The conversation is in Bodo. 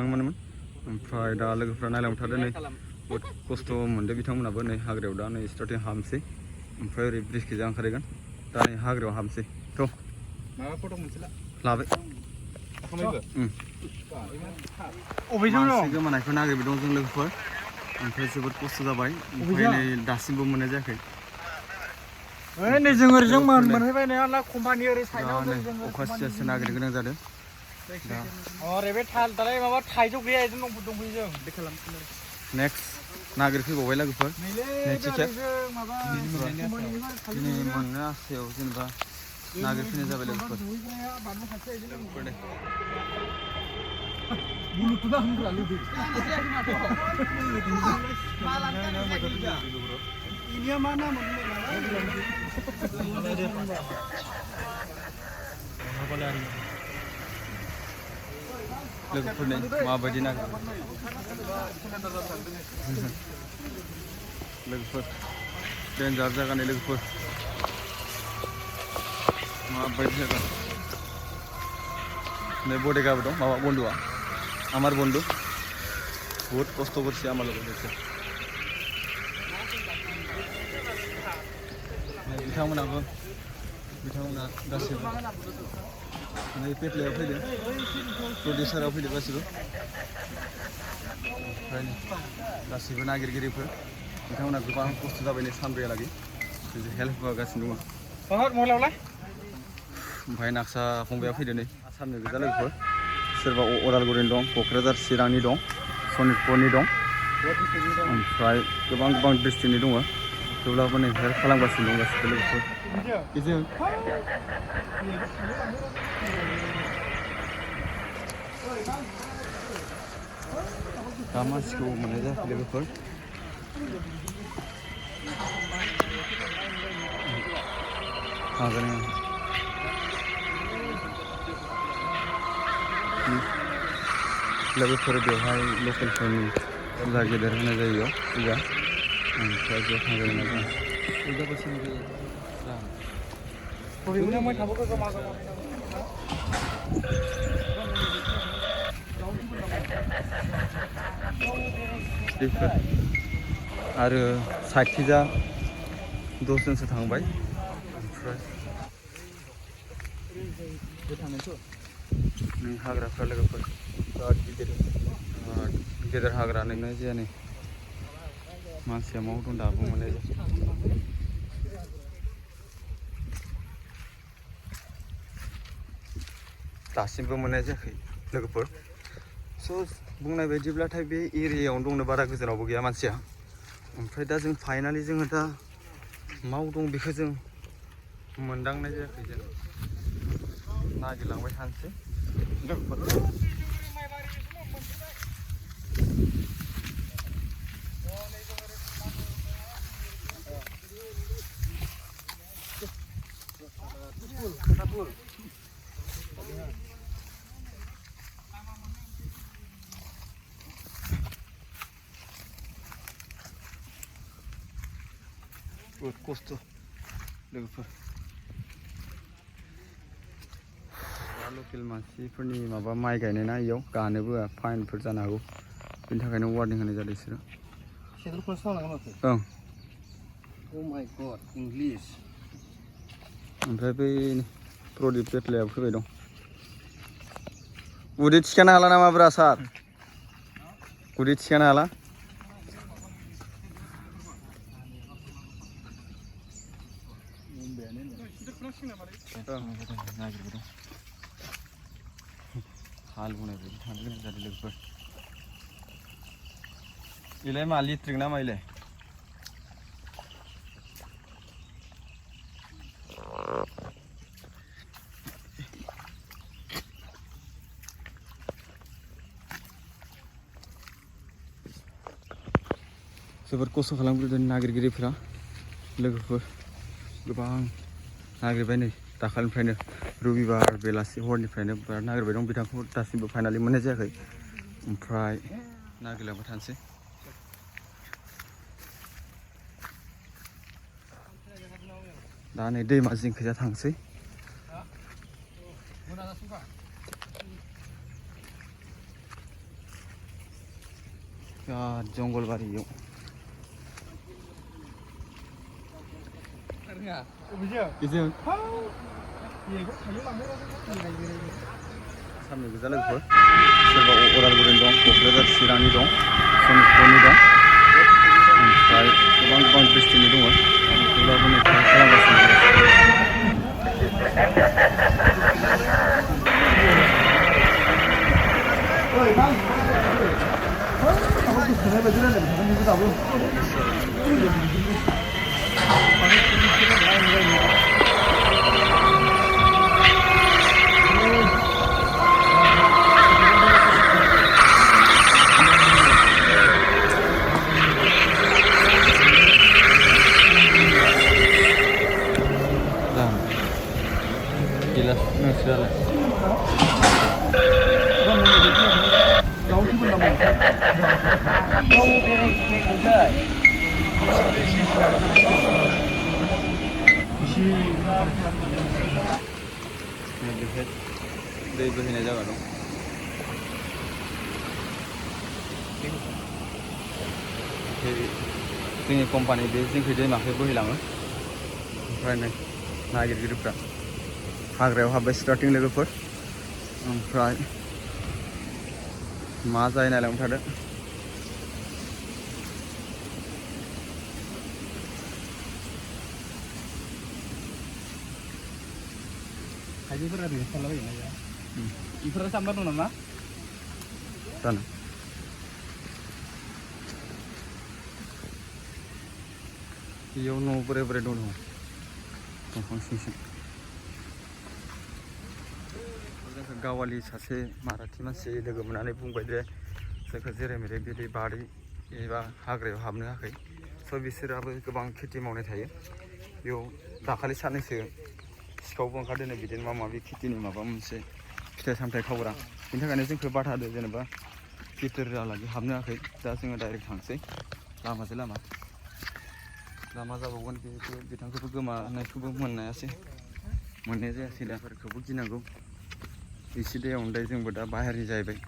थाङोमोन ओमफ्राय दा लोगोफ्रा नायलांबाय थादों नै बहुद खस्थ' मोनदों बिथांमोनाबो नै हाग्रायाव दा नै स्टार्टिं हाबनोसै ओमफ्राय ओरै ब्रिजखिजा ओंखारहैगोन दा नै हाग्रायाव हाबनोसै थ' माबा फट' मोनसे लाबाय मानसि गोमानायखौ नागिरबाय दं जों लोगोफोर ओमफ्राय जोबोद खस्थ' जाबाय ओमफ्राय नै दासिमबो मोननाय जायाखै नै जों ओरैजों मोनहैबाय नै आला कम्पानि ओरै साइडआव जों अखा सिजासे नागिरनो गोनां जादों दा अरे बे दालाय माबा थाइजौ गैया इदिनो दंफैयो जों बे खालामफिनो नेक्स्ट नागिरफैबावबाय लोगोफोर नैथि खेब दिनै मोननो आसायाव जेनेबा नागिरफैनाय जाबाय लोगोफोर लोगोफोरनि माबायदि नागिरो लोगोफोर डेन्जार जायगानि लोगोफोर माबायदि जायगा नै बडेगाबो दं माबा बन्दुआ आमार बन्दु बहुत खस्थ' करছে আমার लोगोफोर बिथांमोना गासैबो नै पेटलायाव फैदों प्रडिउसाराव फैदों गासैबो ओमफ्राय गासैबो नागिरगिरिफोर बिथांमोना गोबां खस्थ' जाबाय नै सानब्रैहालागै हेल्प होगासिनो दङ ओमफ्राय नाक्सा फंबाया फैदों नै आसामनि गोजा लोगोफोर सोरबा अदालगुरिनि दं क'क्राझार चिरांनि दं सनितपुरनि दं ओमफ्राय गोबां डिस्ट्रिक्टनि दङ थेवब्लाबो नै हेल्प खालामगासिनो दं गासैबो लोगोफोर बेजों दा मानसिखौ मोननाय जायाखै लोगोफोर हागोन लोगोफोर बेवहाय लकेलफोरनि फुजा गेदेर होनाय जायो फुजा ओमफ्राय बेयाव थांजायो ना बेफोर आरो साइडखिजा 10 जनसो थांबाय ओमफ्राय नों हाग्राफ्रा लोगोफोर बिराद गिदिर हाग्रा नोंनाय जाया नै मानसिया माव दं दाबो मोननाय जाया दासिमबो मोननाय जायाखै लोगोफोर स' बुंनाय बायदिब्लाथाय बे एरियायावनो दंनो बारा गोजानावबो गैया मानसिया ओमफ्राय दा जों फाइनालि जोङो दा माव दं बेखौ जों मोनदांनाय जायाखै जों नागिरलांबाय थानोसै लोगोफोर बहुत खस्थ' लोगोफोर लकेल मानसिफोरनि माबा माइ गायनाय ना इयाव गानोबो फाइनफोर जानो हागौ बेनि थाखायनो वार्निं होनाय जादों बिसोरो ओं ओमफ्राय बै प्रदीप पेटलायाव फैबाय दं उदै थिखानो हाला नामा ब्रा सार उदै थिखानो हाला नागिरबाय दं हाल बुंनाय बायदि थानो गोनां जादों लोगोफोर इलाय मा लिट्रिक ना मा इलाय जोबोद खस्थ' खालामग्रोदों नागिरगिरिफ्रा लोगोफोर गोबां नागिरबाय नै दाखालिनिफ्रायनो रबिबार बेलासि हरनिफ्रायनो बिराद नागिरबाय दं बिथांखौ दासिमबो फाइनालि मोननाय जायाखै ओमफ्राय नागिरलांबाय थानोसै दा नै दैमा जिंखैजा थांसै बिराद जंगलबारि इयाव बेजों सामने गोजा लोगोफोर सोरबा अदालगुरिनि दं क'क्राझार चिरांनि दं सनितपुरनि दं ओमफ्राय गोबां डिस्ट्रिक्टनि दङ थेवब्लाबो नोंथाङा नोंसोरालाय दै बोहैनाय जायगा दं जोंनि कम्पानि बे जोंखै दैमाखै बोहैलाङो ओमफ्राय नै नागिरगिरिफ्रा हाग्रायाव हाबबाय स्टार्टिं लोगोफोर ओमफ्राय मा जायो नायलांबाय थादो आइजोफोरा ओरैनो थालाबायोना बेफोराव सामबा दं नामा जानो बेयाव न' बोराइ बोराइ दं दंफां सिं सिं जोंखौ गावालि सासे माराठी मानसि लोगो मोननानै बुंबाय जे जोंखौ जेरै मेरै बिदि बारि एबा हाग्रायाव हाबनो होआखै स' बिसोराबो गोबां खेथि मावनाय थायो बेयाव दाखालि साननैसो सिखावबो ओंखारदों बिदिनो माबा माबि खेथिनि माबा मोनसे फिथाइ सामथाइ खावग्रा बिनि थाखायनो जोंखौ बाधा होदो जेनेबा भितोरहालागै हाबनो होआखै दा जोङो डाइरेक्ट थांसै लामाजों लामा जाबावगोन बेखौ बिथांखौबो गोमानायखौबो मोननाय जायासै दाफोरखौबो गिनांगौ एसे दैयाव जोंबो दा बाहेरनि जाहैबाय